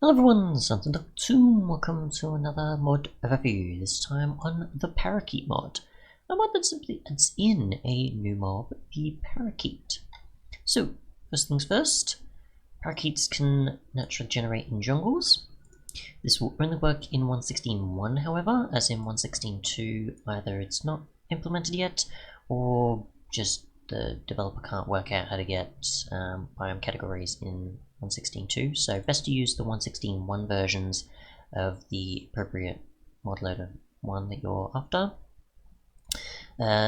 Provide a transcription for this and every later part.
Hello everyone, Something Duck 2, welcome to another mod overview, this time on the Parakeet mod. A mod that simply adds in a new mob, the Parakeet. So, first things first, Parakeets can naturally generate in jungles. This will only work in 1.16.1 however, as in 1.16.2 either it's not implemented yet, or just the developer can't work out how to get biome categories in 1.16.2, so best to use the 1.16.1 versions of the appropriate mod loader one that you're after.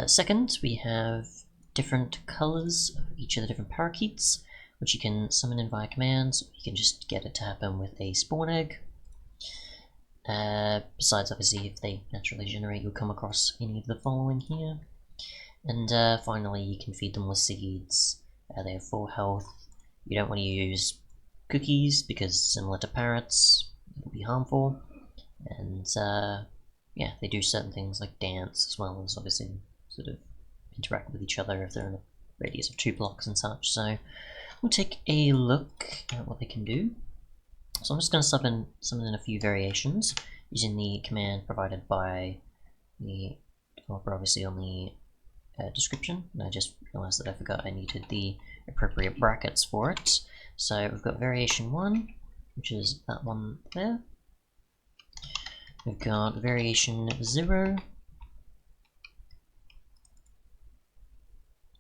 Second, we have different colors of each of the different parakeets, which you can summon in via commands. You can just get it to happen with a spawn egg. Besides, obviously, if they naturally generate, you'll come across any of the following here. And finally, you can feed them with seeds. They have full health. You don't want to use cookies because, similar to parrots, it'll be harmful. And yeah, they do certain things like dance, as well as obviously sort of interact with each other if they're in a radius of 2 blocks and such. So we'll take a look at what they can do. So I'm just going to summon in a few variations using the command provided by the developer, obviously on the description. And I just realized that I forgot I needed the appropriate brackets for it. So we've got variation 1, which is that one there. We've got variation 0,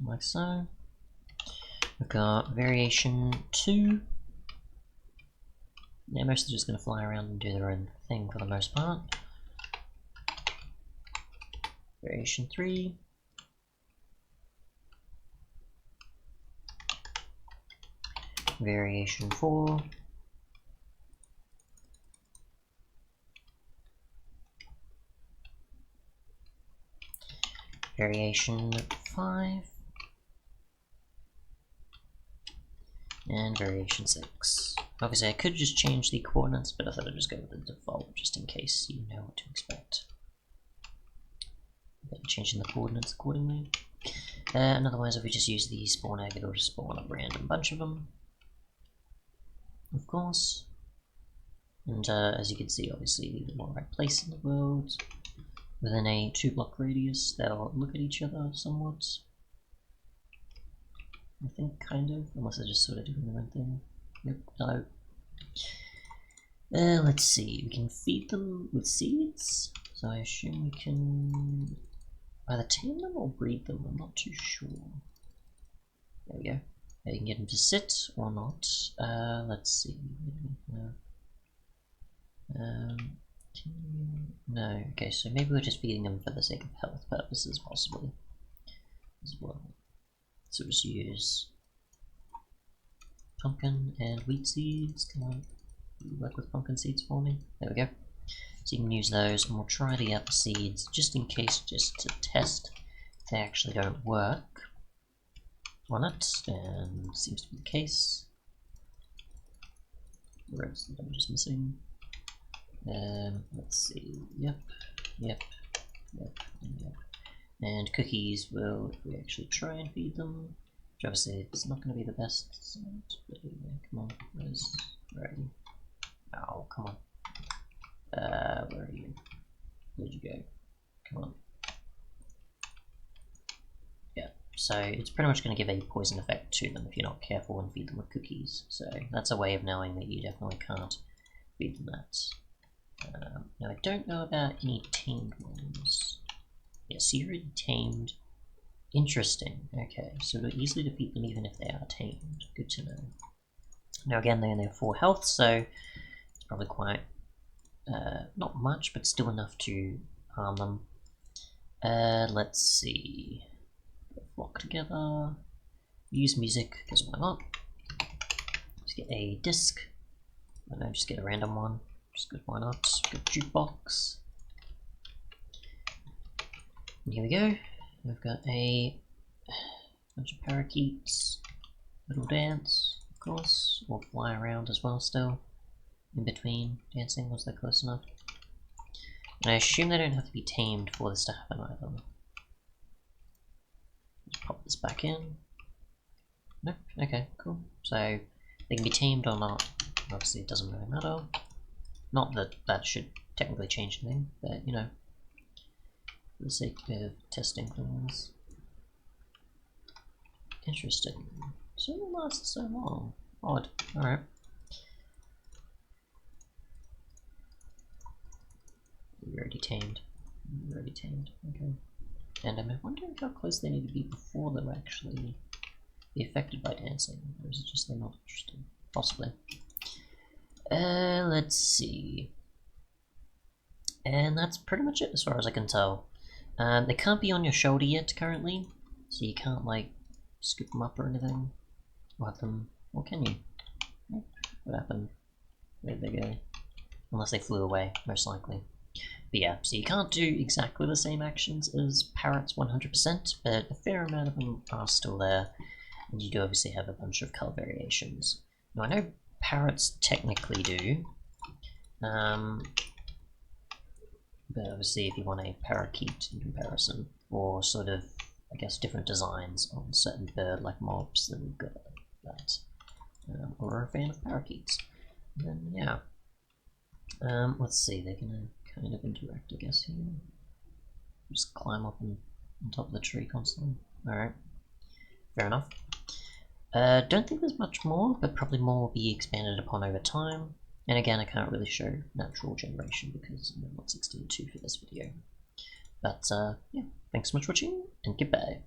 like so. We've got variation 2. Yeah, mostly just going to fly around and do their own thing for the most part. Variation 3. Variation 4. Variation 5. And variation 6. Obviously I could just change the coordinates, but I thought I'd just go with the default just in case you know what to expect. Then changing the coordinates accordingly. And otherwise if we just use the spawn egg, it'll just spawn a random bunch of them. Of course. And as you can see, obviously the more I place in the world, within a 2 block radius, they'll look at each other somewhat. I think, kind of, unless they're just sort of doing their own thing. Yep, no. Let's see, we can feed them with seeds, so I assume we can either tame them or breed them, I'm not too sure. There we go. You can get them to sit or not. Let's see. No, okay, so maybe we're just feeding them for the sake of health purposes, possibly, as well. So just use pumpkin and wheat seeds. Come on, work with pumpkin seeds for me. There we go. So you can use those, and we'll try the other seeds just in case, just to test if they actually don't work on it, and it seems to be the case. The rest of them are just missing. Let's see. Yep. And cookies will, if we actually try and feed them, which obviously it's not going to be the best sound, but yeah, come on, where are you? Oh, come on. Where are you? Where'd you go? Come on. Yeah, so it's pretty much going to give a poison effect to them if you're not careful and feed them with cookies. So that's a way of knowing that you definitely can't feed them that. Now I don't know about any tamed ones. Yes, you're already tamed. Interesting. Okay, so we'll easily defeat them even if they are tamed. Good to know. Now again, they only have 4 health, so it's probably quite not much, but still enough to harm them. Let's see. Flock together. Use music because why not? Just get a disc. I don't know, just get a random one. Just good, why not? Good jukebox. And here we go. We've got a bunch of parakeets. Little dance, of course, or fly around as well still. In between dancing, was that close enough? And I assume they don't have to be tamed for this to happen either. Just pop this back in. Nope, okay, cool. So they can be tamed or not. Obviously it doesn't really matter. Not that that should technically change anything, but you know, for the sake of testing things. Interesting. So it lasts so long. Odd. Alright. You're already tamed. You're already tamed. Okay. And I'm wondering how close they need to be before they'll actually be affected by dancing. Or is it just they're not interested? Possibly. Let's see. And that's pretty much it as far as I can tell. They can't be on your shoulder yet currently, so you can't like scoop them up or anything. Or have them, or can you? What happened? Where'd they go? Unless they flew away, most likely. But yeah, so you can't do exactly the same actions as parrots 100%, but a fair amount of them are still there, and you do obviously have a bunch of colour variations. Now I know parrots technically do, but obviously if you want a parakeet in comparison, or sort of, I guess, different designs on certain bird-like mobs, then we've got that. Or a fan of parakeets. And then, yeah. Let's see, they're gonna kind of interact, I guess, here. Just climb up on top of the tree constantly. Alright. Fair enough. Don't think there's much more, but probably more will be expanded upon over time. And again, I can't really show natural generation because I'm not 16.2 for this video. But yeah, thanks so much for watching, and goodbye.